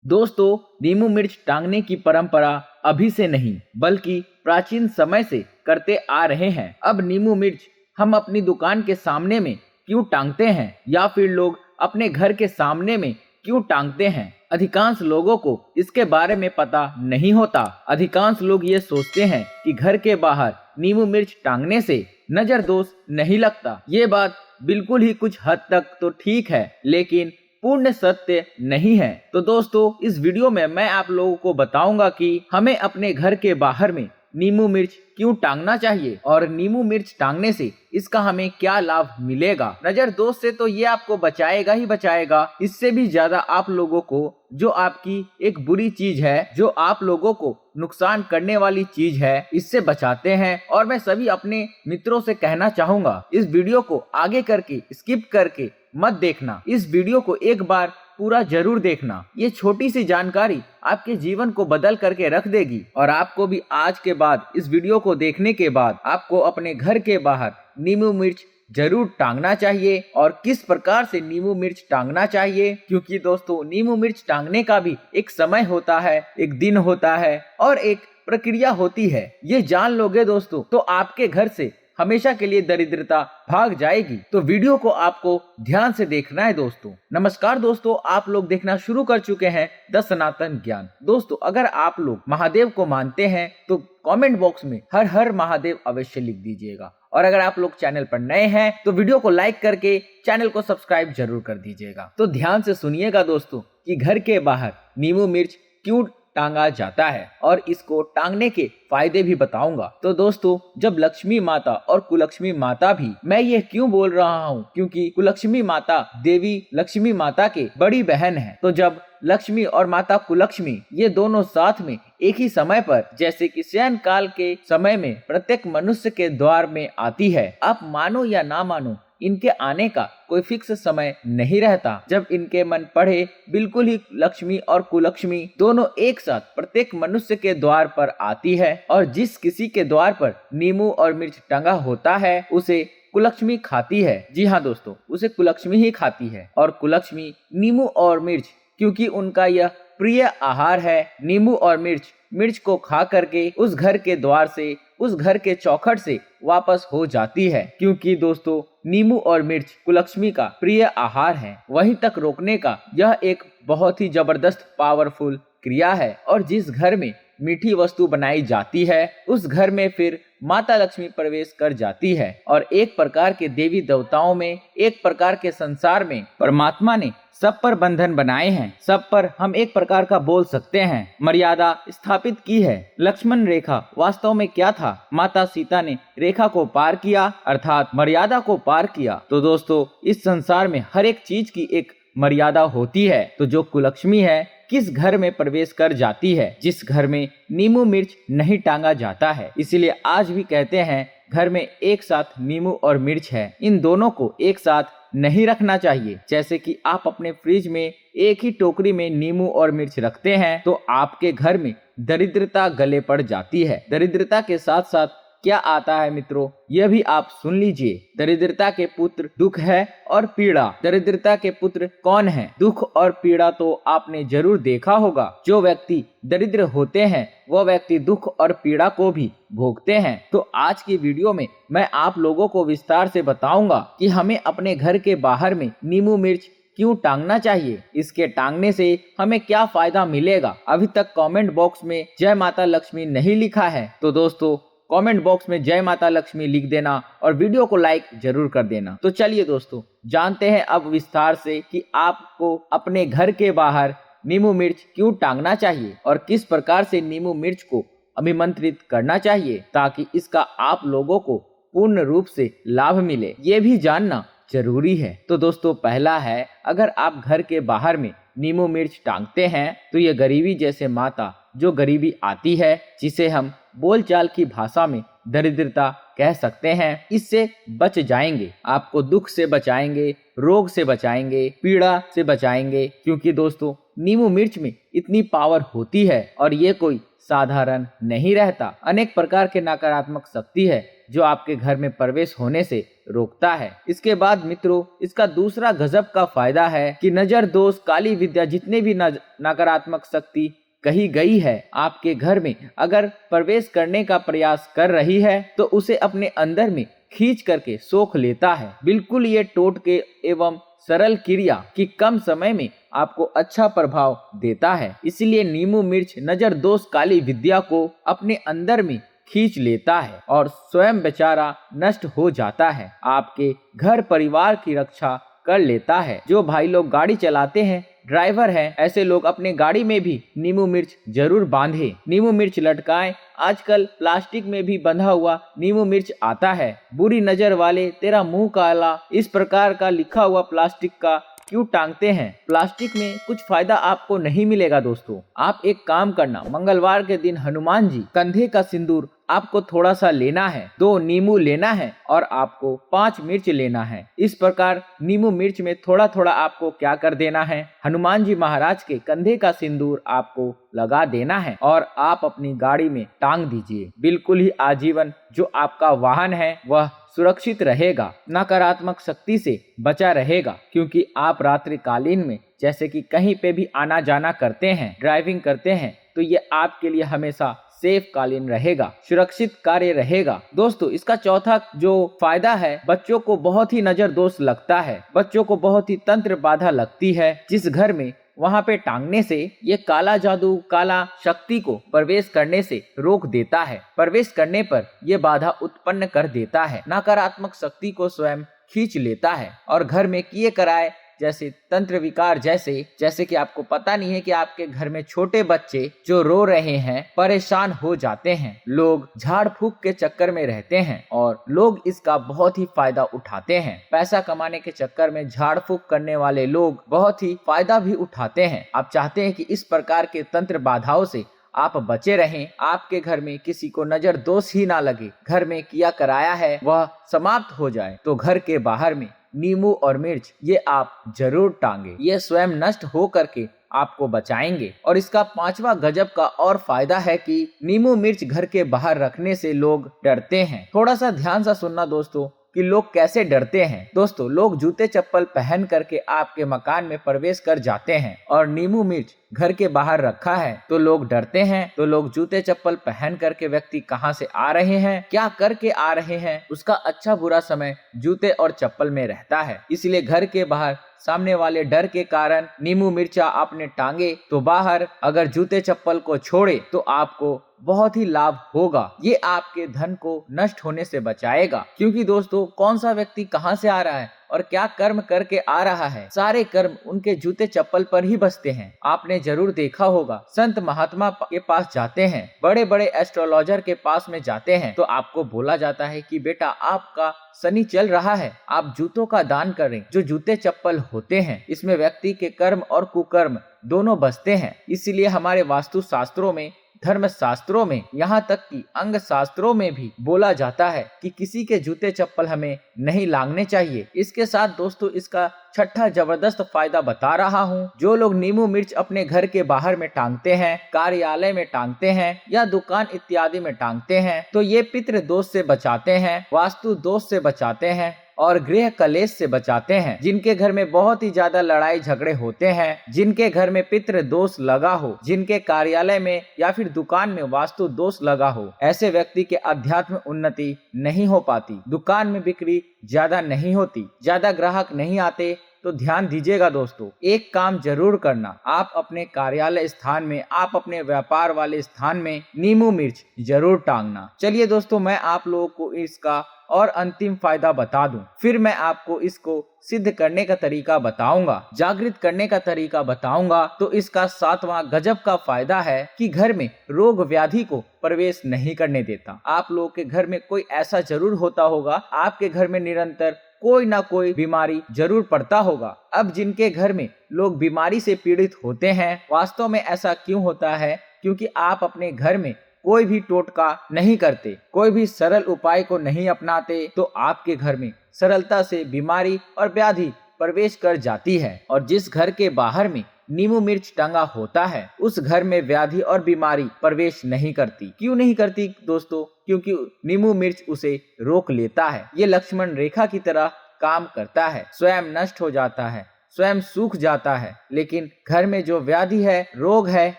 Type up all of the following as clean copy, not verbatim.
दोस्तों, नींबू मिर्च टांगने की परंपरा अभी से नहीं बल्कि प्राचीन समय से करते आ रहे हैं। अब नींबू मिर्च हम अपनी दुकान के सामने में क्यों टांगते हैं या फिर लोग अपने घर के सामने में क्यों टांगते हैं, अधिकांश लोगों को इसके बारे में पता नहीं होता। अधिकांश लोग ये सोचते हैं कि घर के बाहर नींबू मिर्च टांगने से नजर दोष नहीं लगता। ये बात बिल्कुल ही कुछ हद तक तो ठीक है, लेकिन पूर्ण सत्य नहीं है। तो दोस्तों, इस वीडियो में मैं आप लोगों को बताऊंगा कि हमें अपने घर के बाहर में नींबू मिर्च क्यों टांगना चाहिए और नींबू मिर्च टांगने से इसका हमें क्या लाभ मिलेगा। नजर दोष से तो ये आपको बचाएगा ही बचाएगा, इससे भी ज्यादा आप लोगों को जो आपकी एक बुरी चीज है, जो आप लोगों को नुकसान करने वाली चीज है, इससे बचाते हैं। और मैं सभी अपने मित्रों से कहना चाहूंगा, इस वीडियो को आगे करके स्किप करके मत देखना, इस वीडियो को एक बार पूरा जरूर देखना। ये छोटी सी जानकारी आपके जीवन को बदल करके रख देगी और आपको भी आज के बाद, इस वीडियो को देखने के बाद आपको अपने घर के बाहर नींबू मिर्च जरूर टांगना चाहिए। और किस प्रकार से नींबू मिर्च टांगना चाहिए, क्योंकि दोस्तों नींबू मिर्च टांगने का भी एक समय होता है, एक दिन होता है और एक प्रक्रिया होती है। ये जान लोगे दोस्तों तो आपके घर से हमेशा के लिए दरिद्रता भाग जाएगी। तो वीडियो को आपको ध्यान से देखना है दोस्तों। नमस्कार दोस्तों, आप लोग देखना शुरू कर चुके हैं द सनातन ज्ञान। दोस्तों, अगर आप लोग महादेव को मानते हैं तो कमेंट बॉक्स में हर हर महादेव अवश्य लिख दीजिएगा। और अगर आप लोग चैनल पर नए हैं तो वीडियो को लाइक करके चैनल को सब्सक्राइब जरूर कर दीजिएगा। तो ध्यान से सुनिएगा दोस्तों कि घर के बाहर नींबू मिर्च क्यों टांगा जाता है और इसको टांगने के फायदे भी बताऊंगा। तो दोस्तों, जब लक्ष्मी माता और कुलक्ष्मी माता भी, मैं ये क्यों बोल रहा हूँ क्योंकि कुलक्ष्मी माता देवी लक्ष्मी माता के बड़ी बहन है। तो जब लक्ष्मी और माता कुलक्ष्मी ये दोनों साथ में एक ही समय पर, जैसे कि शयन काल के समय में प्रत्येक मनुष्य के द्वार में आती है, आप मानो या ना मानो, इनके आने का कोई फिक्स समय नहीं रहता। जब इनके मन पड़े, बिल्कुल ही लक्ष्मी और कुलक्ष्मी दोनों एक साथ प्रत्येक मनुष्य के द्वार पर आती है और जिस किसी के द्वार पर नींबू और मिर्च टंगा होता है उसे कुलक्ष्मी खाती है। जी हाँ दोस्तों, उसे कुलक्ष्मी ही खाती है। और कुलक्ष्मी नींबू और मिर्च, क्योंकि उनका यह प्रिय आहार है, नींबू और मिर्च को खा करके उस घर के द्वार से, उस घर के चौखट से वापस हो जाती है। क्योंकि दोस्तों, नींबू और मिर्च कुलक्ष्मी का प्रिय आहार है, वहीं तक रोकने का यह एक बहुत ही जबरदस्त पावरफुल क्रिया है। और जिस घर में मीठी वस्तु बनाई जाती है उस घर में फिर माता लक्ष्मी प्रवेश कर जाती है। और एक प्रकार के देवी देवताओं में, एक प्रकार के संसार में परमात्मा ने सब पर बंधन बनाए हैं, सब पर हम एक प्रकार का बोल सकते हैं मर्यादा स्थापित की है। लक्ष्मण रेखा वास्तव में क्या था? माता सीता ने रेखा को पार किया, अर्थात मर्यादा को पार किया। तो दोस्तों, इस संसार में हर एक चीज की एक मर्यादा होती है। तो जो कुलक्ष्मी है किस घर में प्रवेश कर जाती है? जिस घर में नींबू मिर्च नहीं टांगा जाता है। इसीलिए आज भी कहते हैं घर में एक साथ नींबू और मिर्च है, इन दोनों को एक साथ नहीं रखना चाहिए। जैसे कि आप अपने फ्रिज में एक ही टोकरी में नींबू और मिर्च रखते हैं तो आपके घर में दरिद्रता गले पड़ जाती है। दरिद्रता के साथ साथ क्या आता है मित्रों, यह भी आप सुन लीजिए। दरिद्रता के पुत्र दुख है और पीड़ा। दरिद्रता के पुत्र कौन है? दुख और पीड़ा तो आपने जरूर देखा होगा। जो व्यक्ति दरिद्र होते हैं वह व्यक्ति दुख और पीड़ा को भी भोगते हैं। तो आज की वीडियो में मैं आप लोगों को विस्तार से बताऊंगा कि हमें अपने घर के बाहर में नींबू मिर्च क्यों टांगना चाहिए, इसके टांगने से हमें क्या फायदा मिलेगा। अभी तक कमेंट बॉक्स में जय माता लक्ष्मी नहीं लिखा है तो दोस्तों कमेंट बॉक्स में जय माता लक्ष्मी लिख देना और वीडियो को लाइक जरूर कर देना। तो चलिए दोस्तों, जानते हैं अब विस्तार से कि आपको अपने घर के बाहर नींबू मिर्च क्यों टांगना चाहिए और किस प्रकार से नींबू मिर्च को अभिमंत्रित करना चाहिए ताकि इसका आप लोगों को पूर्ण रूप से लाभ मिले, ये भी जानना जरूरी है। तो दोस्तों, पहला है, अगर आप घर के बाहर में नींबू मिर्च टांगते हैं तो ये गरीबी जैसे माता, जो गरीबी आती है, जिसे हम बोलचाल की भाषा में दरिद्रता कह सकते हैं, इससे बच जाएंगे। आपको दुख से बचाएंगे, रोग से बचाएंगे, पीड़ा से बचाएंगे। क्योंकि दोस्तों, नींबू मिर्च में इतनी पावर होती है और ये कोई साधारण नहीं रहता। अनेक प्रकार के नकारात्मक शक्ति है जो आपके घर में प्रवेश होने से रोकता है। इसके बाद मित्रों, इसका दूसरा गजब का फायदा है कि नजर दोष, काली विद्या, जितने भी नकारात्मक शक्ति कही गई है आपके घर में अगर प्रवेश करने का प्रयास कर रही है तो उसे अपने अंदर में खींच करके सोख लेता है। बिल्कुल ये टोटके एवं सरल क्रिया की कम समय में आपको अच्छा प्रभाव देता है। इसलिए नींबू मिर्च नजर दोष, काली विद्या को अपने अंदर में खींच लेता है और स्वयं बेचारा नष्ट हो जाता है। आपके घर परिवार की रक्षा कर लेता है। जो भाई लोग गाड़ी चलाते हैं, ड्राइवर हैं, ऐसे लोग अपने गाड़ी में भी नींबू मिर्च जरूर बांधे, नींबू मिर्च लटकाएं। आजकल प्लास्टिक में भी बंधा हुआ नींबू मिर्च आता है। बुरी नजर वाले, तेरा मुंह काला, इस प्रकार का लिखा हुआ प्लास्टिक का क्यों टांगते हैं? प्लास्टिक में कुछ फायदा आपको नहीं मिलेगा दोस्तों। आप एक काम करना, मंगलवार के दिन हनुमान जी कंधे का सिंदूर आपको थोड़ा सा लेना है, 2 नींबू लेना है और आपको 5 मिर्च लेना है। इस प्रकार नींबू मिर्च में थोड़ा थोड़ा आपको क्या कर देना है, हनुमान जी महाराज के कंधे का सिंदूर आपको लगा देना है और आप अपनी गाड़ी में टांग दीजिए। बिल्कुल ही आजीवन जो आपका वाहन है वह सुरक्षित रहेगा, नकारात्मक शक्ति से बचा रहेगा। क्योंकि आप रात्रिकालीन में जैसे कि कहीं पे भी आना जाना करते हैं, ड्राइविंग करते हैं, तो ये आपके लिए हमेशा सेफ कालीन रहेगा, सुरक्षित कार्य रहेगा। दोस्तों, इसका चौथा जो फायदा है, बच्चों को बहुत ही नजर दोष लगता है, बच्चों को बहुत ही तंत्र बाधा लगती है। जिस घर में वहाँ पे टांगने से ये काला जादू, काला शक्ति को प्रवेश करने से रोक देता है। प्रवेश करने पर ये बाधा उत्पन्न कर देता है, नकारात्मक शक्ति को स्वयं खींच लेता है और घर में किए कराए जैसे तंत्र विकार, जैसे कि आपको पता नहीं है कि आपके घर में छोटे बच्चे जो रो रहे हैं, परेशान हो जाते हैं, लोग झाड़ फूक के चक्कर में रहते हैं और लोग इसका बहुत ही फायदा उठाते हैं। पैसा कमाने के चक्कर में झाड़ फूक करने वाले लोग बहुत ही फायदा भी उठाते हैं। आप चाहते हैं कि इस प्रकार के तंत्र बाधाओं से आप बचे रहें, आपके घर में किसी को नजर दोष ही ना लगे, घर में किया कराया है वह समाप्त हो जाए, तो घर के बाहर में नींबू और मिर्च ये आप जरूर टांगे। ये स्वयं नष्ट हो करके आपको बचाएंगे। और इसका 5वां गजब का और फायदा है कि नींबू मिर्च घर के बाहर रखने से लोग डरते हैं। थोड़ा सा ध्यान से सुनना दोस्तों कि लोग कैसे डरते हैं। दोस्तों, लोग जूते चप्पल पहन करके आपके मकान में प्रवेश कर जाते हैं और नींबू मिर्च घर के बाहर रखा है तो लोग डरते हैं। तो लोग जूते चप्पल पहन करके व्यक्ति कहां से आ रहे हैं, क्या करके आ रहे हैं, उसका अच्छा बुरा समय जूते और चप्पल में रहता है। इसलिए घर के बाहर सामने वाले डर के कारण नींबू मिर्चा आपने टांगे तो बाहर अगर जूते चप्पल को छोड़े तो आपको बहुत ही लाभ होगा। ये आपके धन को नष्ट होने से बचाएगा। क्योंकि दोस्तों, कौन सा व्यक्ति कहां से आ रहा है और क्या कर्म करके आ रहा है, सारे कर्म उनके जूते चप्पल पर ही बसते हैं। आपने जरूर देखा होगा, संत महात्मा के पास जाते हैं, बड़े बड़े एस्ट्रोलॉजर के पास में जाते हैं तो आपको बोला जाता है कि बेटा आपका शनि चल रहा है, आप जूतों का दान करें। जो जूते चप्पल होते हैं इसमें व्यक्ति के कर्म और कुकर्म दोनों बसते हैं। इसीलिए हमारे वास्तु शास्त्रों में, धर्म शास्त्रों में, यहाँ तक कि अंग शास्त्रों में भी बोला जाता है कि किसी के जूते चप्पल हमें नहीं लांघने चाहिए। इसके साथ दोस्तों, इसका 6ठा जबरदस्त फायदा बता रहा हूँ। जो लोग नींबू मिर्च अपने घर के बाहर में टांगते हैं, कार्यालय में टांगते हैं या दुकान इत्यादि में टांगते हैं तो ये पितृ दोष से बचाते हैं, वास्तु दोष से बचाते हैं और गृह कलेश से बचाते हैं। जिनके घर में बहुत ही ज्यादा लड़ाई झगड़े होते हैं, जिनके घर में पितृ दोष लगा हो, जिनके कार्यालय में या फिर दुकान में वास्तु दोष लगा हो, ऐसे व्यक्ति के अध्यात्म उन्नति नहीं हो पाती, दुकान में बिक्री ज्यादा नहीं होती, ज्यादा ग्राहक नहीं आते। तो ध्यान दीजिएगा दोस्तों, एक काम जरूर करना, आप अपने कार्यालय स्थान में, आप अपने व्यापार वाले स्थान में नींबू मिर्च जरूर टांगना। चलिए दोस्तों, मैं आप लोगों को इसका और अंतिम फायदा बता दूं, फिर मैं आपको इसको सिद्ध करने का तरीका बताऊंगा, जागृत करने का तरीका बताऊंगा। तो इसका 7वां गजब का फायदा है कि घर में रोग व्याधि को प्रवेश नहीं करने देता। आप लोगों के घर में कोई ऐसा जरूर होता होगा, आपके घर में निरंतर कोई ना कोई बीमारी जरूर पड़ता होगा। अब जिनके घर में लोग बीमारी से पीड़ित होते हैं, वास्तव में ऐसा क्यों होता है? क्योंकि आप अपने घर में कोई भी टोटका नहीं करते, कोई भी सरल उपाय को नहीं अपनाते, तो आपके घर में सरलता से बीमारी और व्याधि प्रवेश कर जाती है। और जिस घर के बाहर में नींबू मिर्च टंगा होता है उस घर में व्याधि और बीमारी प्रवेश नहीं करती। क्यों नहीं करती दोस्तों? क्योंकि नींबू मिर्च उसे रोक लेता है। ये लक्ष्मण रेखा की तरह काम करता है, स्वयं नष्ट हो जाता है, स्वयं सूख जाता है, लेकिन घर में जो व्याधि है, रोग है,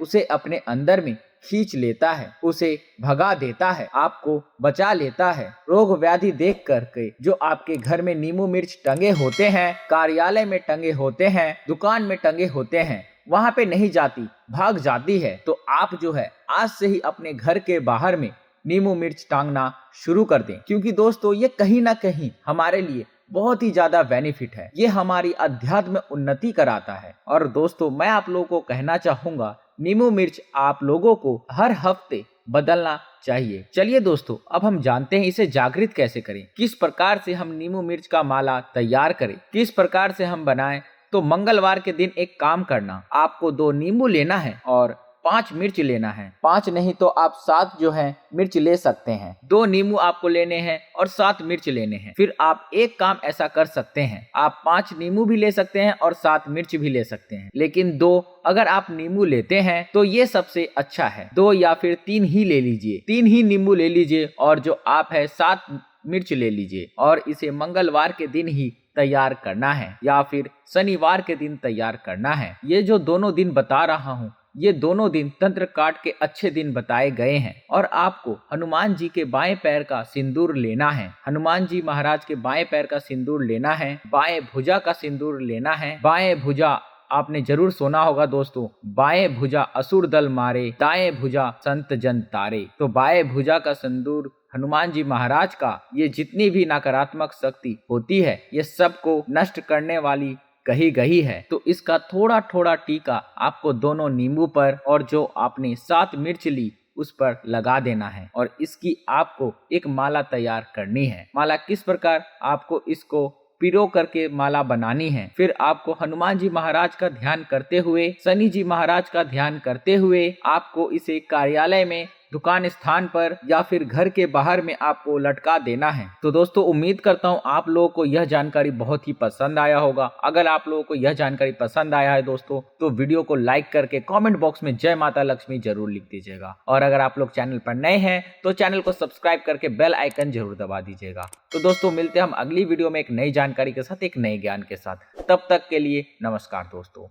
उसे अपने अंदर में खींच लेता है, उसे भगा देता है, आपको बचा लेता है। रोग व्याधि देख करके जो आपके घर में नींबू मिर्च टंगे होते हैं, कार्यालय में टंगे होते हैं, दुकान में टंगे होते हैं, वहाँ पे नहीं जाती, भाग जाती है। तो आप जो है आज से ही अपने घर के बाहर में नींबू मिर्च टांगना शुरू कर दें, क्योंकि दोस्तों ये कहीं ना कहीं हमारे लिए बहुत ही ज्यादा बेनिफिट है। ये हमारी अध्यात्म उन्नति कराता है। और दोस्तों मैं आप लोगों को कहना चाहूंगा, नींबू मिर्च आप लोगों को हर हफ्ते बदलना चाहिए। चलिए दोस्तों, अब हम जानते हैं इसे जागृत कैसे करें, किस प्रकार से हम नींबू मिर्च का माला तैयार करें, किस प्रकार से हम बनाएं। तो मंगलवार के दिन एक काम करना, आपको 2 नींबू लेना है और 5 मिर्च लेना है। 5 नहीं तो आप 7 जो है मिर्च ले सकते हैं। 2 नींबू आपको लेने हैं और 7 मिर्च लेने हैं। फिर आप एक काम ऐसा कर सकते हैं, आप 5 नींबू भी ले सकते हैं और 7 मिर्च भी ले सकते हैं, लेकिन 2 अगर आप नींबू लेते हैं तो ये सबसे अच्छा है। 2 या फिर 3 ही ले लीजिए, 3 ही नींबू ले लीजिए और जो आप है 7 मिर्च ले लीजिए और इसे मंगलवार के दिन ही तैयार करना है या फिर शनिवार के दिन तैयार करना है। ये जो दोनों दिन बता रहा हूँ, ये दोनों दिन तंत्र काट के अच्छे दिन बताए गए हैं। और आपको हनुमान जी के बाएं पैर का सिंदूर लेना है, हनुमान जी महाराज के बाएं पैर का सिंदूर लेना है, बाएं भुजा का सिंदूर लेना है। बाएं भुजा आपने जरूर सुना होगा दोस्तों, बाएं भुजा असुर दल मारे, दाएं भुजा संत जन तारे। तो बाएं भुजा का सिंदूर हनुमान जी महाराज का, ये जितनी भी नकारात्मक शक्ति होती है, ये सबको नष्ट करने वाली कही गई है। तो इसका थोड़ा थोड़ा टीका आपको दोनों नींबू पर और जो आपने 7 मिर्च ली उस पर लगा देना है और इसकी आपको एक माला तैयार करनी है। माला किस प्रकार? आपको इसको पिरो करके माला बनानी है। फिर आपको हनुमान जी महाराज का ध्यान करते हुए, शनि जी महाराज का ध्यान करते हुए आपको इसे कार्यालय में, दुकान स्थान पर या फिर घर के बाहर में आपको लटका देना है। तो दोस्तों उम्मीद करता हूँ आप लोगों को यह जानकारी बहुत ही पसंद आया होगा। अगर आप लोगों को यह जानकारी पसंद आया है दोस्तों, तो वीडियो को लाइक करके कमेंट बॉक्स में जय माता लक्ष्मी जरूर लिख दीजिएगा। और अगर आप लोग चैनल पर नए हैं तो चैनल को सब्सक्राइब करके बेल आइकन जरूर दबा दीजिएगा। तो दोस्तों मिलते हैं हम अगली वीडियो में एक नई जानकारी के साथ, एक नए ज्ञान के साथ। तब तक के लिए नमस्कार दोस्तों।